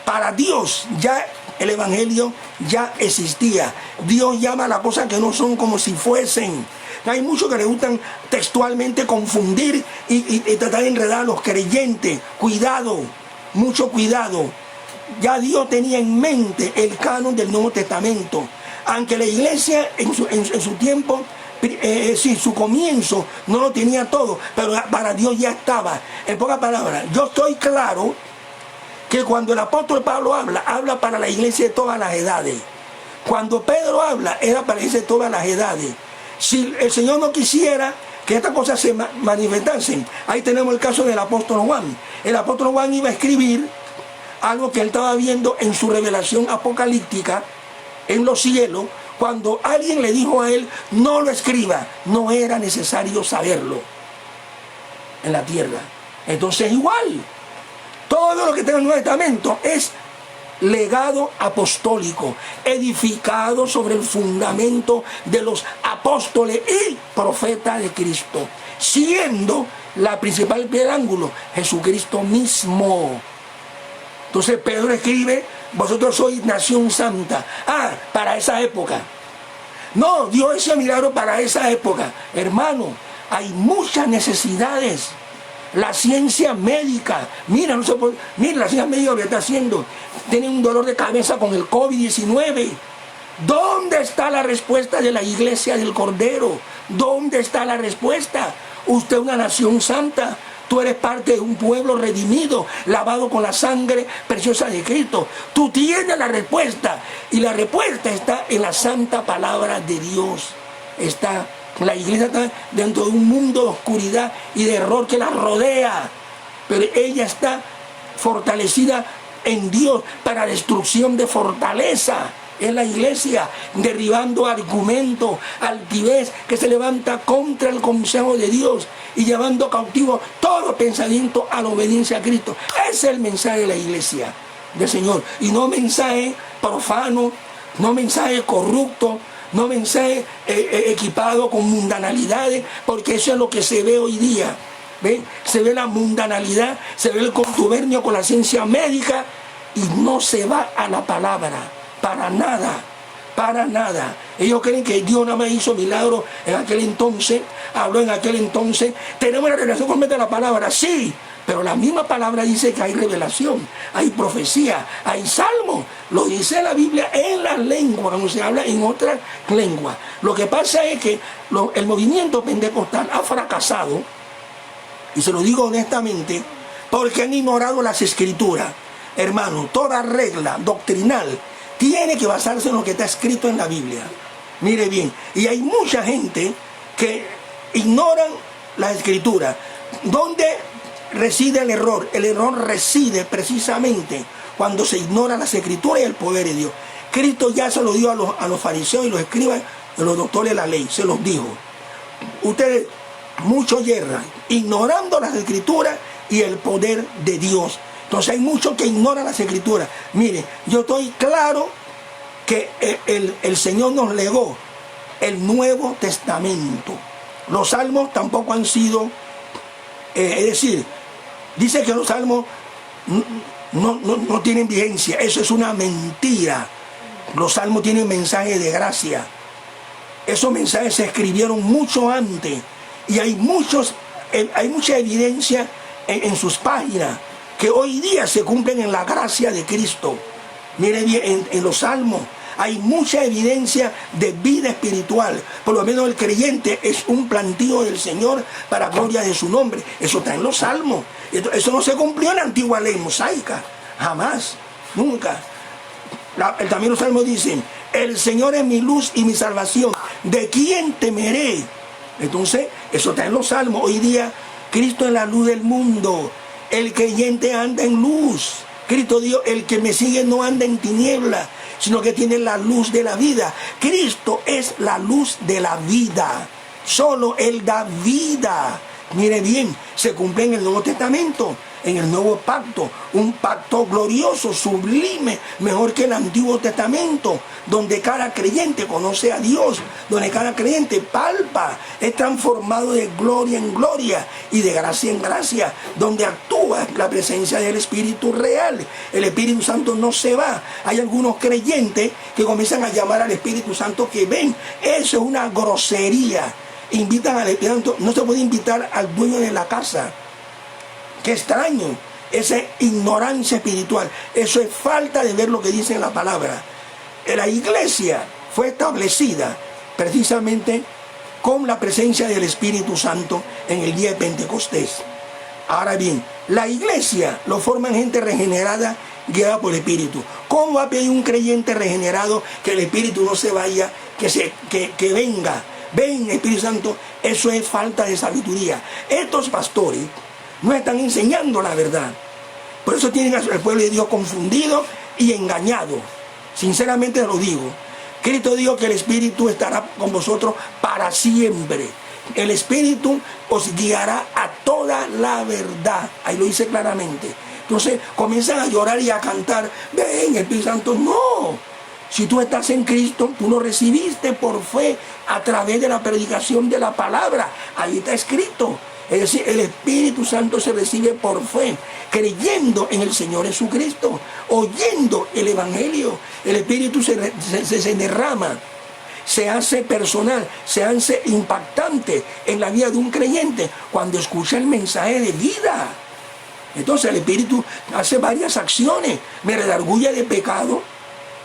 Para Dios ya el Evangelio ya existía. Dios llama a las cosas que no son como si fuesen. Hay muchos que les gustan textualmente confundir y tratar de enredar a los creyentes. Cuidado, mucho cuidado. Ya Dios tenía en mente el canon del Nuevo Testamento. Aunque la iglesia en su tiempo, su comienzo no lo tenía todo, pero para Dios ya estaba. En pocas palabras, yo estoy claro que cuando el apóstol Pablo habla para la iglesia de todas las edades. Cuando Pedro habla, era para la iglesia de todas las edades. Si el Señor no quisiera que estas cosas se manifestasen, ahí tenemos el caso del apóstol Juan. El apóstol Juan iba a escribir algo que él estaba viendo en su revelación apocalíptica en los cielos. Cuando alguien le dijo a él, no lo escriba, no era necesario saberlo en la tierra. Entonces igual, todo lo que está en el Nuevo Testamento es legado apostólico, edificado sobre el fundamento de los apóstoles y profetas de Cristo, siendo la principal piedra de ángulo Jesucristo mismo. Entonces Pedro escribe, vosotros sois nación santa. Para esa época. No, Dios hizo milagro para esa época. Hermano, hay muchas necesidades. La ciencia médica, mira, la ciencia médica lo que está haciendo. Tienen un dolor de cabeza con el COVID-19. ¿Dónde está la respuesta de la iglesia del Cordero? ¿Dónde está la respuesta? Usted es una nación santa. Tú eres parte de un pueblo redimido, lavado con la sangre preciosa de Cristo. Tú tienes la respuesta. Y la respuesta está en la santa palabra de Dios. La iglesia está dentro de un mundo de oscuridad y de error que la rodea. Pero ella está fortalecida en Dios para destrucción de fortaleza. Es la iglesia derribando argumentos, altivez que se levanta contra el consejo de Dios y llevando cautivo todo pensamiento a la obediencia a Cristo. Ese es el mensaje de la iglesia del Señor. Y no mensaje profano, no mensaje corrupto, no mensaje equipado con mundanalidades, porque eso es lo que se ve hoy día. ¿Ven? Se ve la mundanalidad, se ve el contubernio con la ciencia médica y no se va a la palabra. Para nada, para nada. Ellos creen que Dios nada más hizo milagros en aquel entonces, habló en aquel entonces. Tenemos la revelación completa de la palabra, sí, pero la misma palabra dice que hay revelación, hay profecía, hay salmo. Lo dice la Biblia en la lengua, cuando se habla en otras lenguas. Lo que pasa es que el movimiento pentecostal ha fracasado, y se lo digo honestamente, porque han ignorado las escrituras. Hermano, toda regla doctrinal tiene que basarse en lo que está escrito en la Biblia. Mire bien, y hay mucha gente que ignoran la escritura. ¿Dónde reside el error? El error reside precisamente cuando se ignora las escrituras y el poder de Dios. Cristo ya se lo dio a los fariseos y los escribas, a los doctores de la ley, se los dijo. Ustedes mucho yerran, ignorando las escrituras y el poder de Dios. Entonces hay muchos que ignoran las escrituras. Mire, yo estoy claro que el Señor nos legó el Nuevo Testamento. Los salmos tampoco han sido Es decir, dice que los salmos no tienen vigencia. Eso es una mentira. Los salmos tienen mensajes de gracia. Esos mensajes se escribieron mucho antes y hay mucha evidencia en sus páginas que hoy día se cumplen en la gracia de Cristo. Mire bien, en los salmos hay mucha evidencia de vida espiritual. Por lo menos el creyente es un plantío del Señor para gloria de su nombre. Eso está en los salmos. Eso no se cumplió en la antigua ley mosaica. Jamás, nunca. También los salmos dicen: el Señor es mi luz y mi salvación, ¿de quién temeré? Entonces, eso está en los salmos. Hoy día, Cristo es la luz del mundo. El creyente anda en luz. Cristo dijo: el que me sigue no anda en tinieblas, sino que tiene la luz de la vida. Cristo es la luz de la vida. Solo Él da vida. Mire bien, se cumple en el Nuevo Testamento, en el Nuevo Pacto, un pacto glorioso, sublime, mejor que el Antiguo Testamento, donde cada creyente conoce a Dios, donde cada creyente palpa, es transformado de gloria en gloria y de gracia en gracia, donde actúa la presencia del Espíritu real. El Espíritu Santo no se va. Hay algunos creyentes que comienzan a llamar al Espíritu Santo que ven. Eso es una grosería. Invitan al Espíritu Santo. No se puede invitar al dueño de la casa. Qué extraño, esa ignorancia espiritual. Eso es falta de ver lo que dice la palabra. La iglesia fue establecida precisamente con la presencia del Espíritu Santo en el día de Pentecostés. Ahora bien, la iglesia lo forman gente regenerada, guiada por el Espíritu. ¿Cómo va a pedir un creyente regenerado que el Espíritu no se vaya, que venga? Ven, Espíritu Santo. Eso es falta de sabiduría. Estos pastores no están enseñando la verdad. Por eso tienen al pueblo de Dios confundido y engañado. Sinceramente lo digo. Cristo dijo que el Espíritu estará con vosotros para siempre. El Espíritu os guiará a toda la verdad. Ahí lo dice claramente. Entonces comienzan a llorar y a cantar: ven, Espíritu Santo. No. Si tú estás en Cristo, tú lo recibiste por fe a través de la predicación de la palabra. Ahí está escrito. Es decir, el Espíritu Santo se recibe por fe, creyendo en el Señor Jesucristo, oyendo el Evangelio. El Espíritu se derrama, se hace personal, se hace impactante en la vida de un creyente cuando escucha el mensaje de vida. Entonces el Espíritu hace varias acciones. Me redarguye de pecado.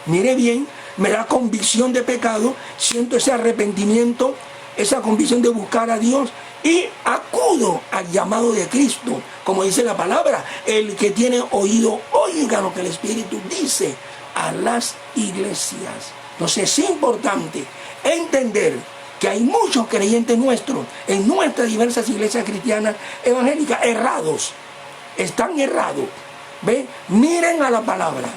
Mire bien, me da convicción de pecado, siento ese arrepentimiento, esa convicción de buscar a Dios y acudo al llamado de Cristo. Como dice la palabra: el que tiene oído, oiga lo que el Espíritu dice a las iglesias. Entonces es importante entender que hay muchos creyentes nuestros en nuestras diversas iglesias cristianas evangélicas errados. Están errados. ¿Ve? Miren a la palabra.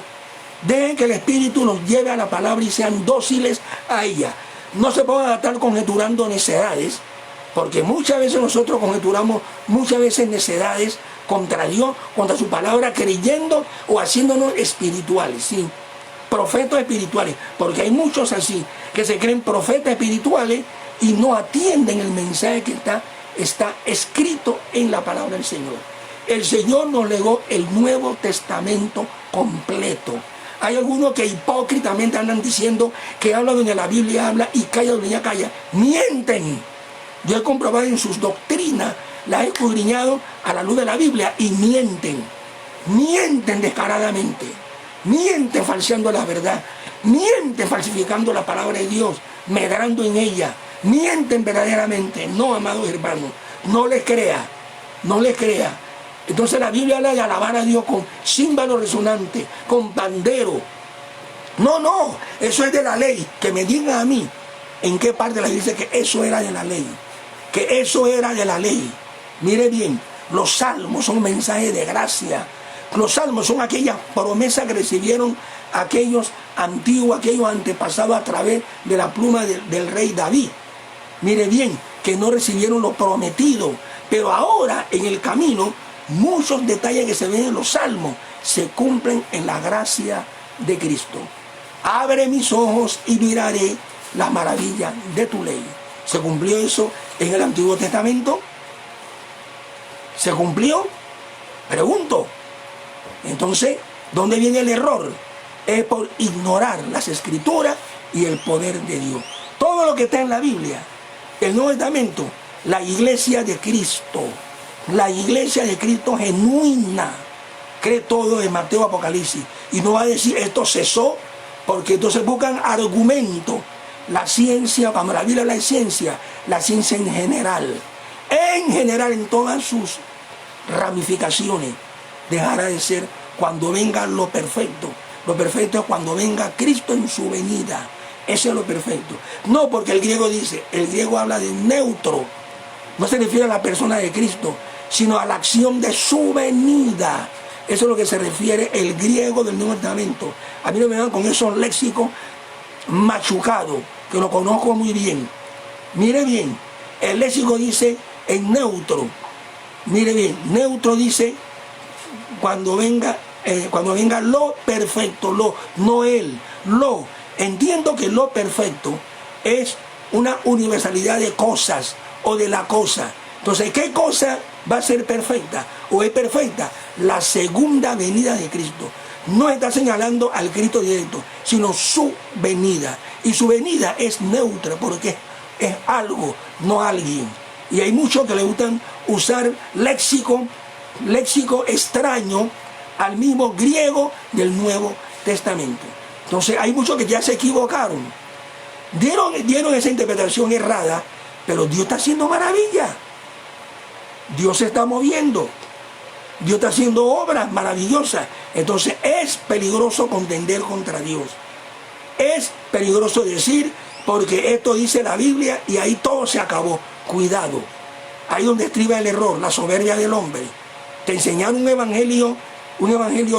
Dejen que el Espíritu los lleve a la palabra y sean dóciles a ella. No se pongan a estar conjeturando necedades, porque muchas veces nosotros conjeturamos necedades contra Dios, contra su palabra, creyendo o haciéndonos espirituales, ¿sí? Profetas espirituales, porque hay muchos así, que se creen profetas espirituales y no atienden el mensaje que está escrito en la palabra del Señor. El Señor nos legó el Nuevo Testamento completo. Hay algunos que hipócritamente andan diciendo que habla donde la Biblia habla y calla donde ella calla. ¡Mienten! Yo he comprobado en sus doctrinas, las he escudriñado a la luz de la Biblia y mienten. Mienten descaradamente. Mienten falseando la verdad. Mienten falsificando la palabra de Dios, medrando en ella. Mienten verdaderamente. No, amados hermanos, no les crea. No les crea. Entonces la Biblia habla de alabar a Dios con címbalo resonante, con pandero. No, eso es de la ley. Que me digan a mí en qué parte de la Biblia dice que eso era de la ley. Que eso era de la ley. Mire bien, los salmos son mensajes de gracia. Los salmos son aquellas promesas que recibieron aquellos antiguos, aquellos antepasados a través de la pluma del rey David. Mire bien, que no recibieron lo prometido. Pero ahora en el camino, muchos detalles que se ven en los salmos se cumplen en la gracia de Cristo. Abre mis ojos y miraré las maravillas de tu ley. ¿Se cumplió eso en el Antiguo Testamento? ¿Se cumplió? Pregunto. Entonces, ¿dónde viene el error? Es por ignorar las escrituras y el poder de Dios. Todo lo que está en la Biblia, el Nuevo Testamento, la iglesia de Cristo genuina, cree todo en Mateo, Apocalipsis, y no va a decir esto cesó, porque entonces buscan argumentos. La ciencia, cuando la Biblia habla de ciencia, la ciencia en general en todas sus ramificaciones, dejará de ser cuando venga lo perfecto. Lo perfecto es cuando venga Cristo en su venida. Eso es lo perfecto. No, porque el griego habla de neutro. No se refiere a la persona de Cristo, sino a la acción de su venida. Eso es lo que se refiere el griego del Nuevo Testamento. A mí no me dan con esos léxicos machucados, que lo conozco muy bien. Mire bien, el léxico dice en neutro. Mire bien, neutro dice cuando venga lo perfecto, no él, lo. Entiendo que lo perfecto es una universalidad de cosas o de la cosa. Entonces, ¿qué cosa va a ser perfecta o es perfecta? La segunda venida de Cristo. No está señalando al Cristo directo, sino su venida. Y su venida es neutra porque es algo, no alguien. Y hay muchos que le gustan usar léxico extraño al mismo griego del Nuevo Testamento. Entonces hay muchos que ya se equivocaron. Dieron esa interpretación errada, pero Dios está haciendo maravilla. Dios se está moviendo. Dios está haciendo obras maravillosas. Entonces es peligroso contender contra Dios. Es peligroso decir, porque esto dice la Biblia y ahí todo se acabó. Cuidado. Ahí donde estriba el error, la soberbia del hombre. Te enseñaron un evangelio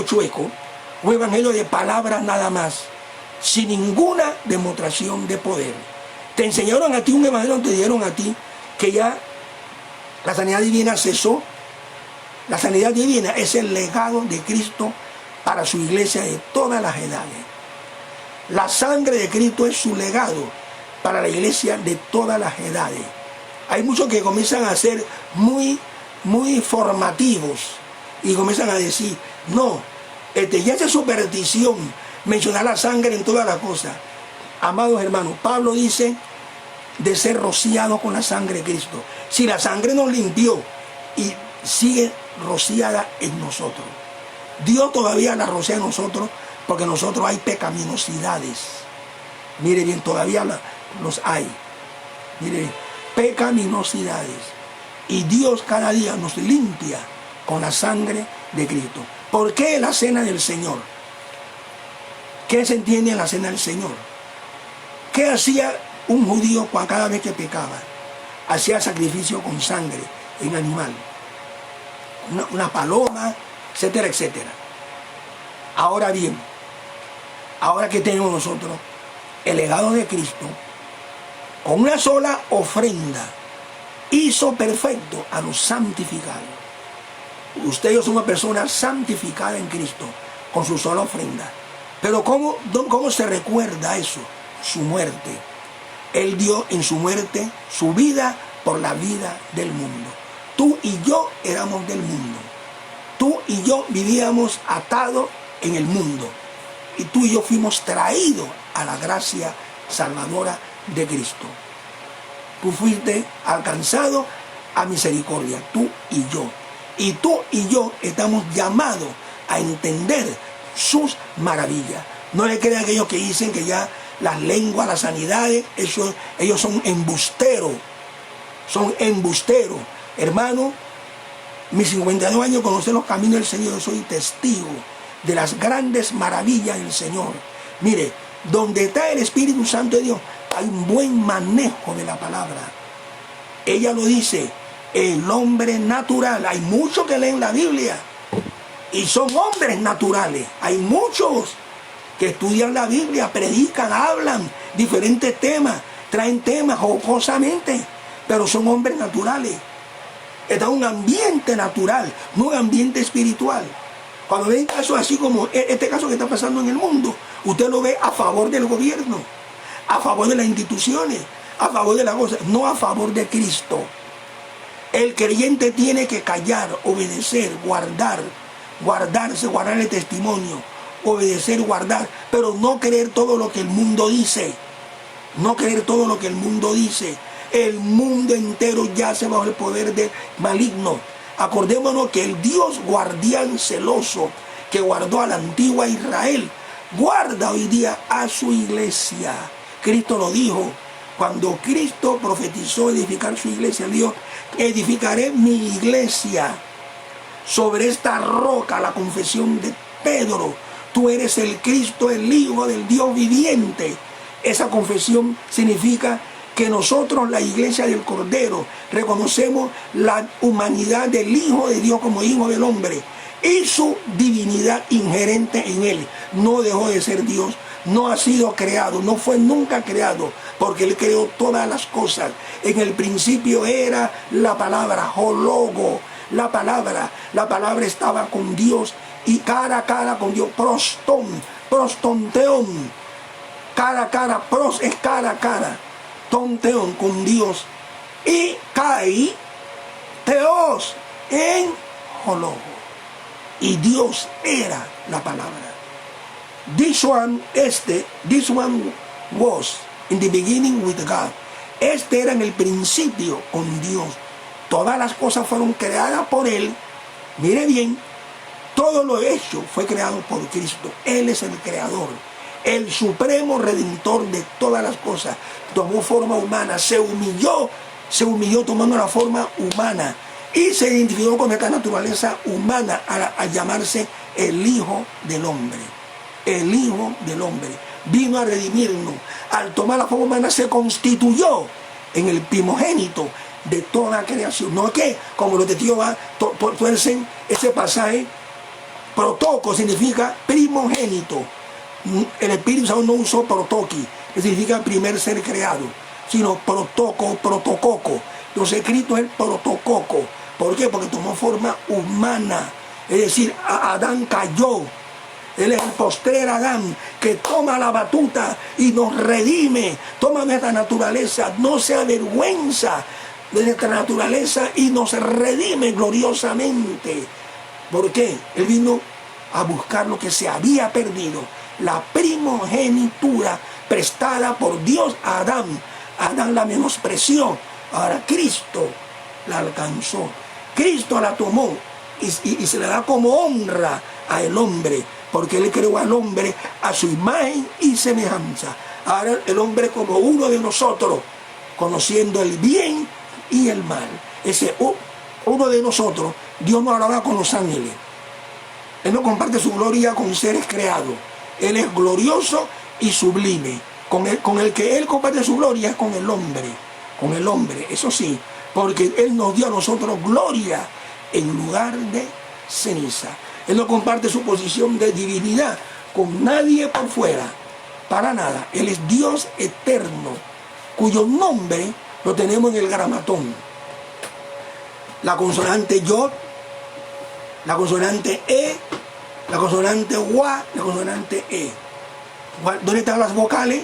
chueco, un evangelio de palabras nada más, sin ninguna demostración de poder. Te enseñaron a ti un evangelio, te dieron a ti que ya la sanidad divina cesó. La sanidad divina es el legado de Cristo para su iglesia de todas las edades. La sangre de Cristo es su legado para la iglesia de todas las edades. Hay muchos que comienzan a ser muy formativos y comienzan a decir, no, ya es superstición mencionar la sangre en todas las cosas. Amados hermanos, Pablo dice de ser rociado con la sangre de Cristo. Si la sangre nos limpió y sigue rociada en nosotros, Dios todavía la rocea en nosotros, porque en nosotros hay pecaminosidades. Mire bien, todavía los hay. Mire bien, pecaminosidades. Y Dios cada día nos limpia con la sangre de Cristo. ¿Por qué la cena del Señor? ¿Qué se entiende en la cena del Señor? ¿Qué hacía un judío cada vez que pecaba? Hacía sacrificio con sangre en animal, una paloma, etcétera, etcétera. Ahora bien, ahora que tenemos nosotros el legado de Cristo, con una sola ofrenda hizo perfecto a los santificados. Usted y yo somos una persona santificada en Cristo con su sola ofrenda. Pero ¿cómo se recuerda eso? Su muerte. Él dio en su muerte su vida por la vida del mundo. Tú y yo éramos del mundo. Tú y yo vivíamos atados en el mundo. Y tú y yo fuimos traídos a la gracia salvadora de Cristo. Tú fuiste alcanzado a misericordia, tú y yo. Y tú y yo estamos llamados a entender sus maravillas. No le crean a aquellos que dicen que ya las lenguas, las sanidades, ellos son embusteros. Son embusteros. Hermano, mis 52 años conocer los caminos del Señor, yo soy testigo de las grandes maravillas del Señor. Mire, donde está el Espíritu Santo de Dios, hay un buen manejo de la palabra. Ella lo dice, el hombre natural. Hay muchos que leen la Biblia y son hombres naturales. Hay muchos que estudian la Biblia, predican, hablan diferentes temas, traen temas jocosamente, pero son hombres naturales. Está un ambiente natural, no un ambiente espiritual. Cuando ven casos así como este caso que está pasando en el mundo, usted lo ve a favor del gobierno, a favor de las instituciones, a favor de las cosas, no a favor de Cristo. El creyente tiene que callar, obedecer, guardarse, guardar el testimonio, obedecer, guardar, pero no creer todo lo que el mundo dice. No creer todo lo que el mundo dice. El mundo entero yace bajo el poder del maligno. Acordémonos que el Dios guardián celoso que guardó a la antigua Israel, guarda hoy día a su iglesia. Cristo lo dijo. Cuando Cristo profetizó edificar su iglesia, dijo: edificaré mi iglesia sobre esta roca, la confesión de Pedro. Tú eres el Cristo, el Hijo del Dios viviente. Esa confesión significa que nosotros, la iglesia del Cordero, reconocemos la humanidad del Hijo de Dios como Hijo del hombre y su divinidad inherente en él. No dejó de ser Dios, no ha sido creado, no fue nunca creado, porque él creó todas las cosas. En el principio era la palabra, Logo, la palabra estaba con Dios y cara a cara con Dios, prostonteón, cara a cara, pros es cara a cara, tonteón con Dios, y kai, teos, en Logo, y Dios era la palabra. This one was in the beginning with God. Este era en el principio con Dios. Todas las cosas fueron creadas por Él. Mire bien, todo lo hecho fue creado por Cristo. Él es el creador, el supremo redentor de todas las cosas. Tomó forma humana, se humilló tomando la forma humana y se identificó con esta naturaleza humana a llamarse el Hijo del Hombre. El Hijo del Hombre vino a redimirnos. Al tomar la forma humana se constituyó en el primogénito de toda creación. No es que, como los de Jehová tuercen ese pasaje, protoco significa primogénito. El Espíritu Santo no usó protoqui, que significa primer ser creado, sino protococo. Entonces Cristo es el protococo. ¿Por qué? Porque tomó forma humana. Es decir, Adán cayó. Él es el postrer Adán que toma la batuta y nos redime, toma nuestra naturaleza, no se avergüenza de nuestra naturaleza y nos redime gloriosamente. ¿Por qué? Él vino a buscar lo que se había perdido, la primogenitura prestada por Dios a Adán. Adán la menospreció, ahora Cristo la alcanzó, Cristo la tomó y se le da como honra al hombre, porque Él creó al hombre a su imagen y semejanza. Ahora el hombre como uno de nosotros, conociendo el bien y el mal. Ese uno de nosotros, Dios no hablaba con los ángeles. Él no comparte su gloria con seres creados. Él es glorioso y sublime. Con el que Él comparte su gloria es con el hombre, eso sí, porque Él nos dio a nosotros gloria en lugar de ceniza. Él no comparte su posición de divinidad con nadie por fuera, para nada. Él es Dios eterno, cuyo nombre lo tenemos en el gramatón. La consonante Yod, la consonante E, la consonante Wa, la consonante E. ¿Dónde están las vocales?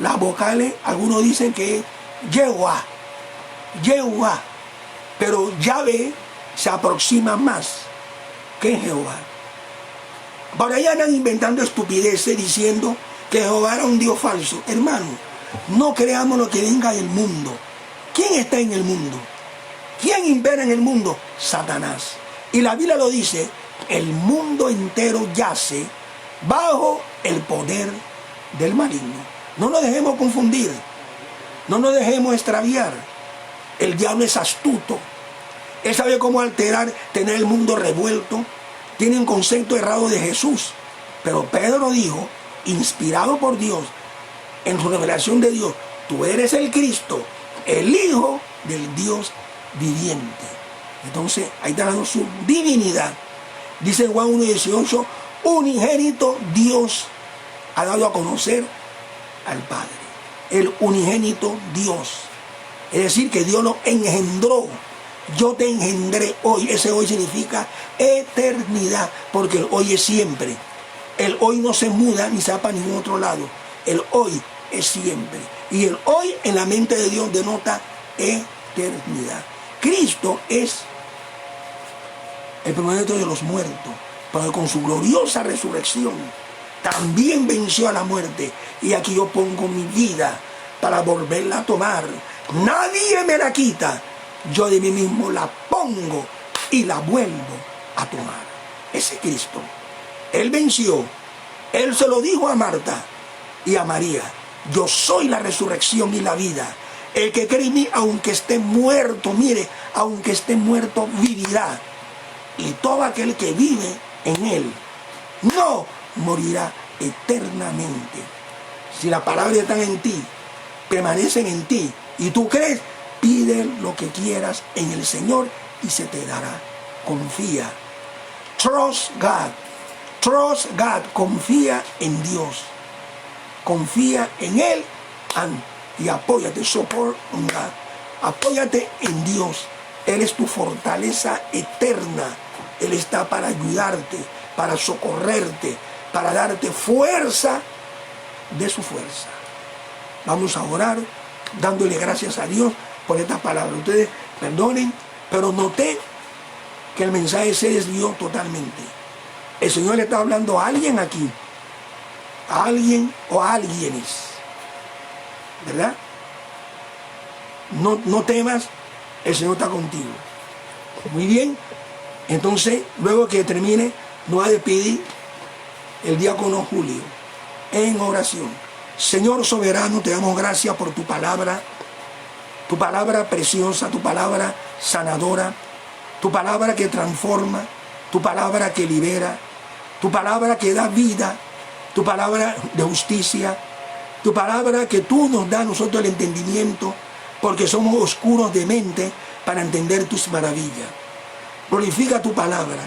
Las vocales, algunos dicen que es Yehuá, pero Yahvé se aproxima más que Jehová. Por ahí andan inventando estupideces diciendo que Jehová era un Dios falso. Hermano, no creamos lo que venga del mundo. ¿Quién está en el mundo? ¿Quién impera en el mundo? Satanás. Y la Biblia lo dice, el mundo entero yace bajo el poder del maligno. No nos dejemos confundir, no nos dejemos extraviar. El diablo es astuto. Él sabe cómo alterar, tener el mundo revuelto. Tiene un concepto errado de Jesús. Pero Pedro dijo, inspirado por Dios, en su revelación de Dios, tú eres el Cristo, el Hijo del Dios viviente. Entonces, ahí está dando su divinidad. Dice Juan 1:18, unigénito Dios ha dado a conocer al Padre. El unigénito Dios. Es decir, que Dios lo engendró. Yo te engendré hoy. Ese hoy significa eternidad, porque el hoy es siempre. El hoy no se muda ni se va para ningún otro lado. El hoy es siempre. Y el hoy en la mente de Dios denota eternidad. Cristo es el primogénito de los muertos, pero con su gloriosa resurrección también venció a la muerte. Y aquí yo pongo mi vida para volverla a tomar. Nadie me la quita. Yo de mí mismo la pongo y la vuelvo a tomar. Ese Cristo. Él venció. Él se lo dijo a Marta y a María. Yo soy la resurrección y la vida. El que cree en mí, aunque esté muerto, mire, aunque esté muerto, vivirá. Y todo aquel que vive en él no morirá eternamente. Si la palabra está en ti, permanecen en ti, y tú crees, pide lo que quieras en el Señor y se te dará. Confía. Trust God. Trust God. Confía en Dios. Confía en Él y apóyate. Support on God. Apóyate en Dios. Él es tu fortaleza eterna. Él está para ayudarte, para socorrerte, para darte fuerza de su fuerza. Vamos a orar dándole gracias a Dios por esta palabra. Ustedes perdonen, pero noté que el mensaje se desvió totalmente. El Señor le está hablando a alguien aquí, a alguien o a alguienes, ¿verdad? No temas, el Señor está contigo. Muy bien, entonces luego que termine nos va a despedir el diácono Julio en oración. Señor soberano, te damos gracias por tu palabra preciosa, tu palabra sanadora, tu palabra que transforma, tu palabra que libera, tu palabra que da vida, tu palabra de justicia, tu palabra que tú nos das a nosotros el entendimiento, porque somos oscuros de mente para entender tus maravillas. Glorifica tu palabra,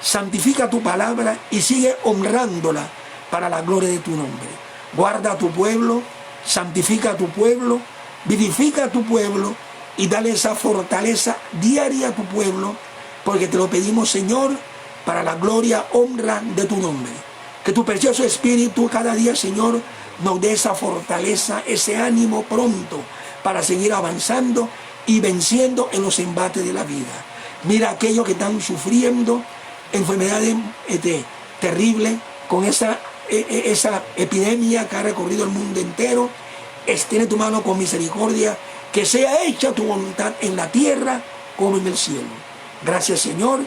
santifica tu palabra y sigue honrándola para la gloria de tu nombre. Guarda a tu pueblo, santifica a tu pueblo, vivifica a tu pueblo y dale esa fortaleza diaria a tu pueblo, porque te lo pedimos, Señor, para la gloria, honra de tu nombre. Que tu precioso Espíritu cada día, Señor, nos dé esa fortaleza, ese ánimo pronto para seguir avanzando y venciendo en los embates de la vida. Mira a aquellos que están sufriendo enfermedades terribles con esa epidemia que ha recorrido el mundo entero. Extiende tu mano con misericordia, que sea hecha tu voluntad en la tierra como en el cielo. Gracias, Señor.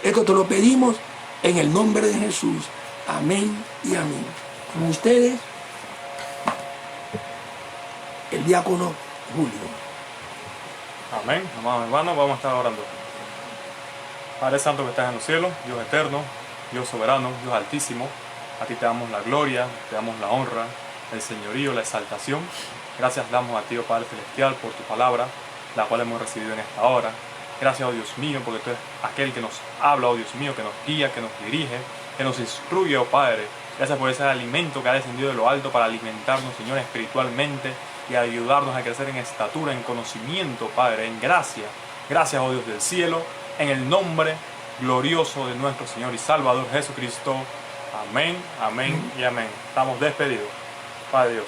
Esto te lo pedimos en el nombre de Jesús. Amén y amén. Con ustedes, el diácono Julio. Amén. Amados hermanos, vamos a estar orando. Padre Santo que estás en los cielos, Dios eterno, Dios soberano, Dios altísimo, a ti te damos la gloria, te damos la honra, el señorío, la exaltación. Gracias damos a ti, oh Padre Celestial, por tu palabra, la cual hemos recibido en esta hora. Gracias, oh Dios mío, porque tú eres aquel que nos habla, oh Dios mío, que nos guía, que nos dirige, que nos instruye, oh Padre. Gracias por ese alimento que ha descendido de lo alto para alimentarnos, Señor, espiritualmente y ayudarnos a crecer en estatura, en conocimiento, Padre, en gracia. Gracias, oh Dios del cielo, en el nombre glorioso de nuestro Señor y Salvador Jesucristo. Amén, amén y amén. Estamos despedidos. Padre Dios.